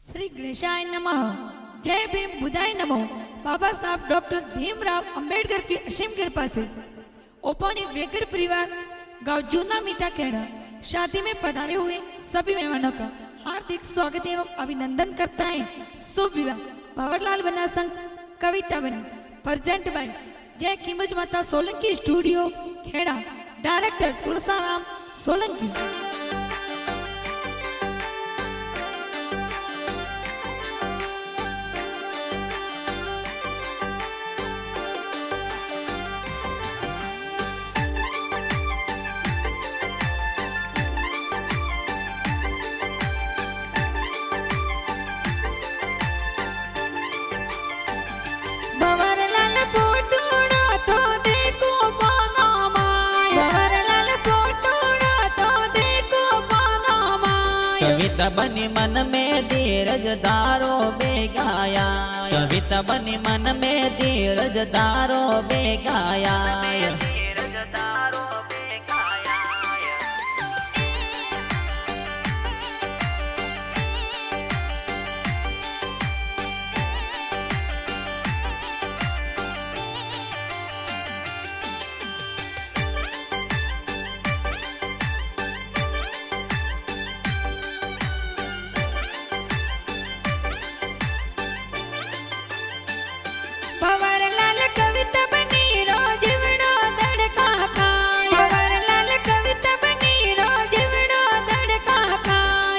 श्री गणेशाय नमः। जय भीम बुधाय नमो। बाबा साहब डॉक्टर भीमराव अंबेडकर की असीम कृपा से ओपानी वेकड़ परिवार गांव जूना मीठा खेड़ा शादी में पधारे हुए सभी मेहमानों का हार्दिक स्वागत एवं अभिनंदन करता है। शुभ विवाह भंवरलाल बना संघ कविता बनी प्रेजेंट बाय जय कीमत माता सोलंकी स्टूडियो खेड़ा। डायरेक्टर तुलसाराम सोलंकी। कविता बनी मन में धीरज दारो बेगाया, कविता बनी मन में धीरज दारो बेगाया।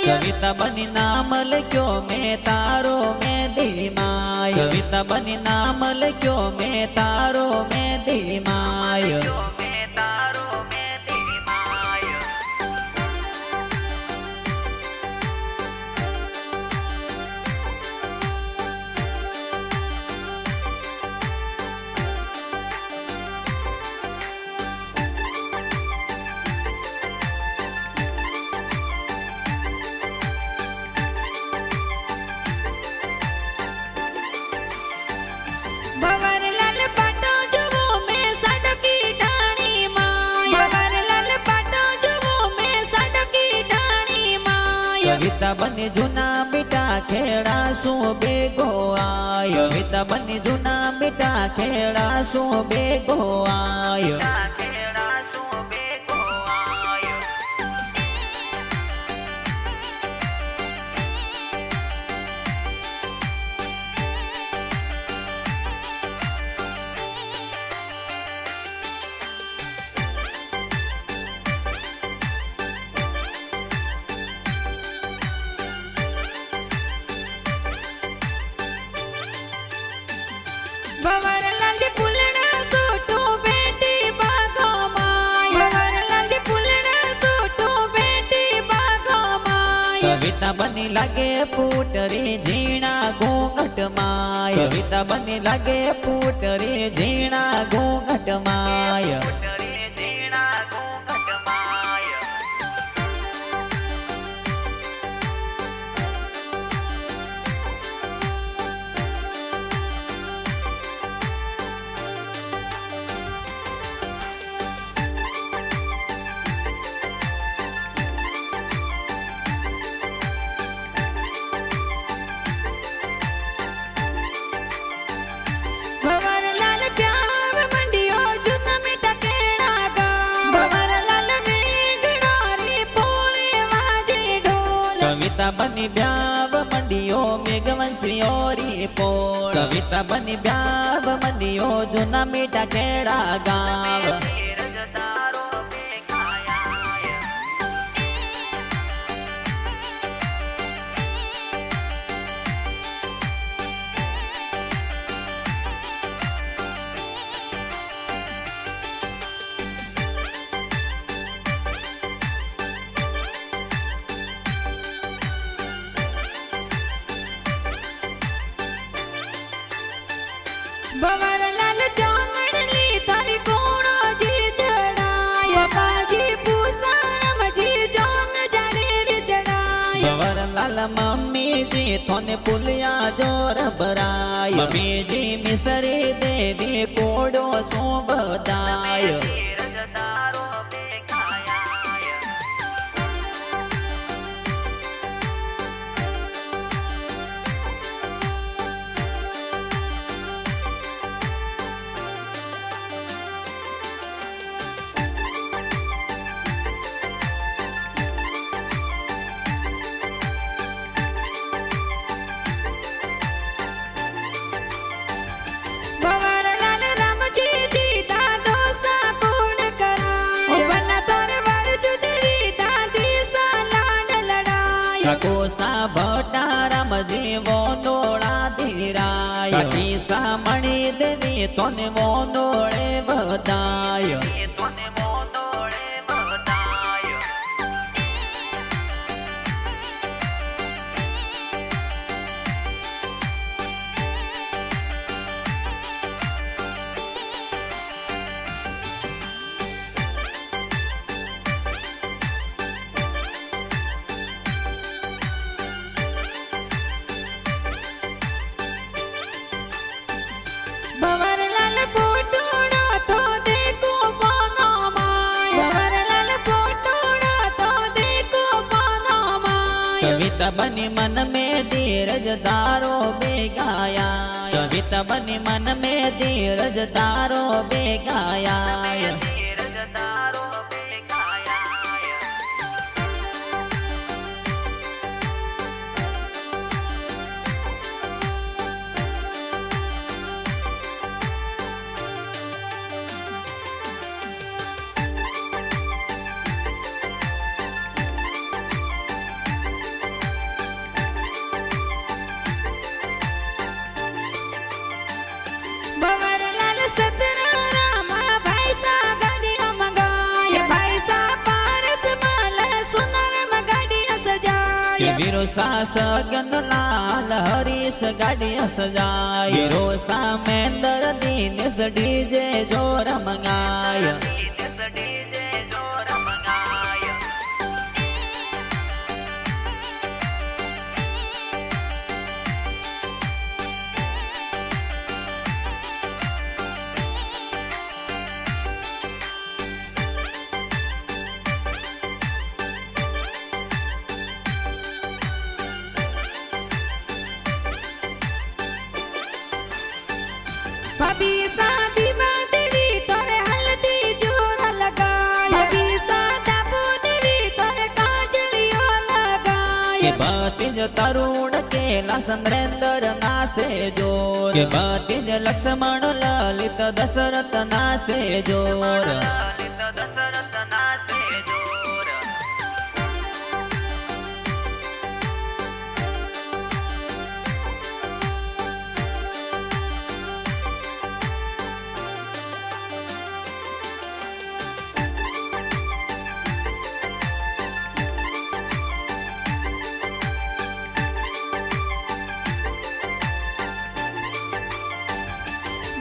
कविता बनी नाम लिखो मैं तारो में धीमाय, कविता बनी नाम लिखो मैं तारो में धीमाय। कविता बनी जूना बेटा खेड़ा सो बेगो आय, कविता बनी जूना बेटा खेड़ा सो बेगो आय। भंवरलाल दी पुलना सोटो बेटी बागो माय, भंवरलाल दी पुलना सोटो बेटी बागो माय। कविता बनी लगे पुटरी झीणा घूंघट माय, कविता बनी लगे पुटरी झीणा घूंघट माय। भंवरलाल प्यार मंडियो जूना मीठा खेड़ा गाँव, भंवरलाल मेघड़ारी पोले वाजे ढोल। कविता बनी ब्याव मंडियो मेघवंशियोरी पोल, कविता बनी ब्याव मंडियो जूना मीठा खेड़ा गाँव। भंवरलाल जानली तारी कोणो जी चढ़ाय, बाजी पूसारम जी जान जड़ेर चढ़ाय। भंवरलाल मम्मी जी थोने पुलिया जोर बराय, मम्मी जी मिसरी देवी कोडो सो बदाय। ભટારામજી વોંદોળા ધીરાય કાઠી સામણી દેવી તોને વોંદોળે બધાય ભવરલાલ પોટોડો તો દેખો પાનામાય ભવરલાલ પોટોડો તો દેખો પાનામાય કવિતા બની મન में धीरज दारो बेगाया कविता बनी मन में धीरज दारो बेगाया ભવરલાલ સતરા રામા ભાઈ સા ગાડીઓ મંગાય ભાઈ સા પારસ માલ સુનર ગાડીઓ સજાય વીરો સાસ ગંદલાલ હરીશ ગાડીઓ સજાય વીરો સામેન્દર દિનેશ ડીજે જોર મંગાય ભાભી સા બીમા દેવી તોરે હલ્દી જોર લગાય ભાભી સા દાબો દેવી તોરે કાજળીઓ લગાય ભતીજ તરુણ કેલા ચંદ્રેન્દ્ર નાસે જોર કે ભતીજ લક્ષ્મણ લલિત દશરથ નાસે જોર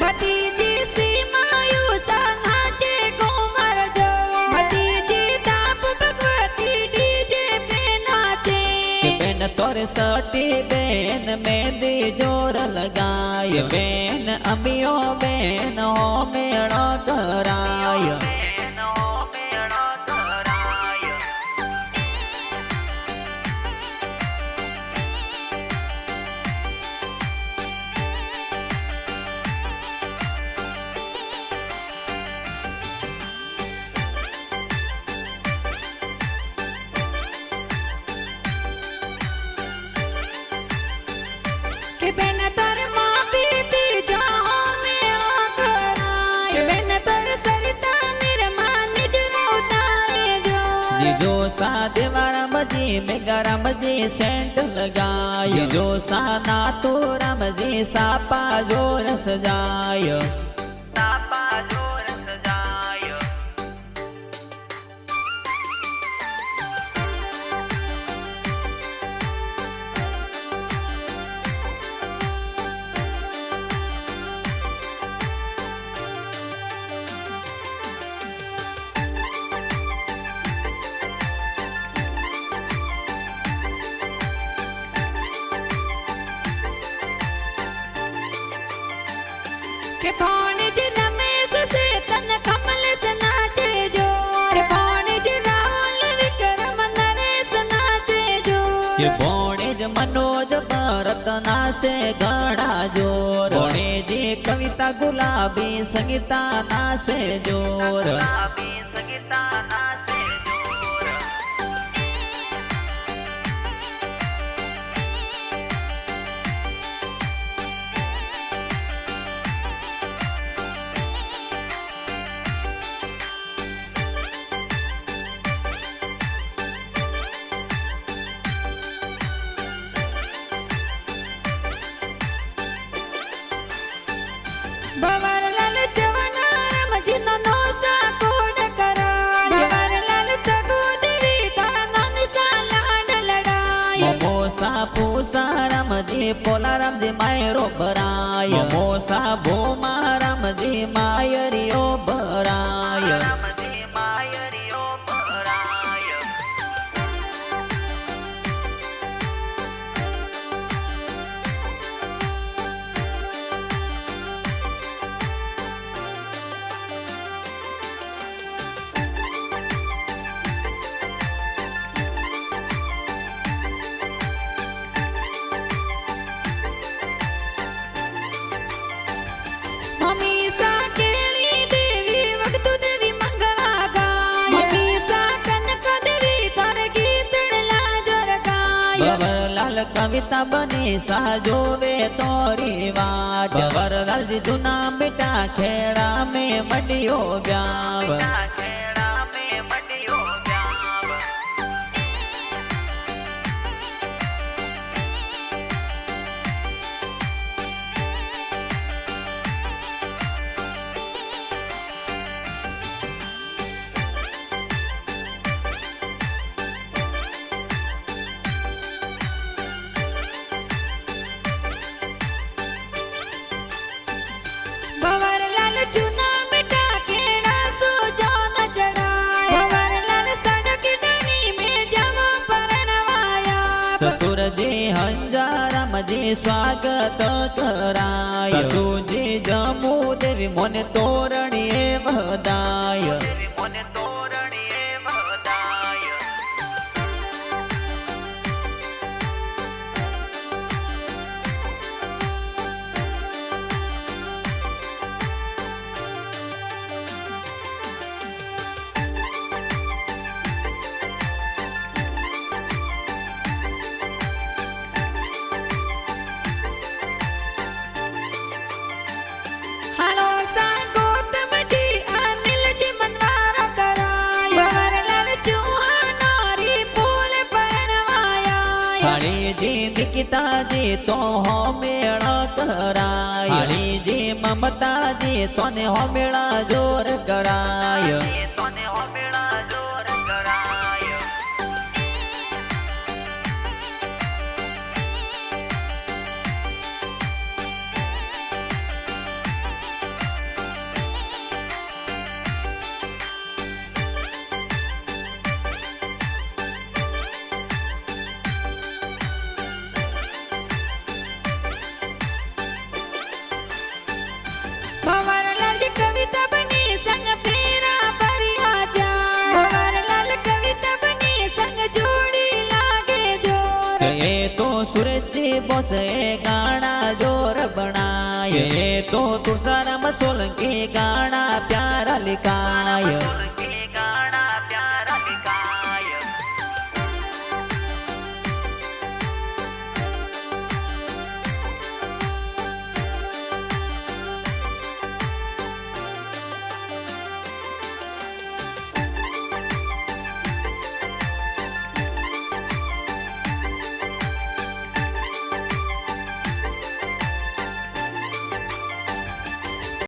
ભતીજી સીમાયુ સા નાચે ઘુમર જો ભતીજી દાપ ભગવતી ડીજે પે નાચે કે બેન તોરે સટી બેન મેંદી જોર લગાય બેન અમિયો બેન હો મેળો કરાય કે બેન તર માં બીતી જાઓ મેળો કરાય કે બેન તર સરિતા નિરમા નિજ ઉતારે જો जीजो सा देवारामजी मेगा रामजी सेंट लगाय जो सा नातो रामजी सापा जोर सजाय કે ભાણેજ રમેશ સે તન કમલ સે નાચે જો કે ભાણેજ રાહુલ વિક્રમ નરેશ નાચે જો કે ભોણેજ मनोज भरत नासे गणा जोर भोणेजी कविता गुलाबी संगीता नासे जोर ભવરલાલ ચવના રમજીનો નોસા કોડ કરાય ભવરલાલ તગુ દેવી તારા નંદસા લાડ લડાય મોસા પૂસા રામજી પોલા રામજી માયરો ભરાય મોસા ભોમા રામજી માયરિયો ભરાય મમ્મી સા કેળી દેવી વખતુ દેવી મંગળા ગાય મમ્મી સા કનક દેવી તાર ગીતડલા જોર ગાય ભવરલાલ કવિતા બની સાજોવે તોરી વાટ ભવરલાલજી જૂના બેટા ખેડા મેં મંડિયો વ્યાવ ભવરલાલ જૂના બેટા કેડા સો જોન ચડાય ભવરલાલ સડક ડણી મે જવા પરણવાયા સસુરજી હંજારામજી સ્વાગત કરાય સસુજી જમુ દેવી મોને તોરણીએ વદાય હાલો સા ગોતમજી અનિલજી મનવાર કરાય ભવરલાલ ચૌહાનારી પોલે પરણવાયા હળીજી નિકિતાજી તો હો મેળા કરાય હળીજી મમતાજી તોને હો મેળા જોર કરાય ભવરલાલજી કવિતા બની સંગ ફેરા ભર્યા જાય ભવરલાલ કવિતા બની સંગ જોડી લાગે જોર એ તો સુરજી બોસે ગાણા જોર બનાય એ તો તુષારામ સોલંકી ગાણા પ્યારા લિખાય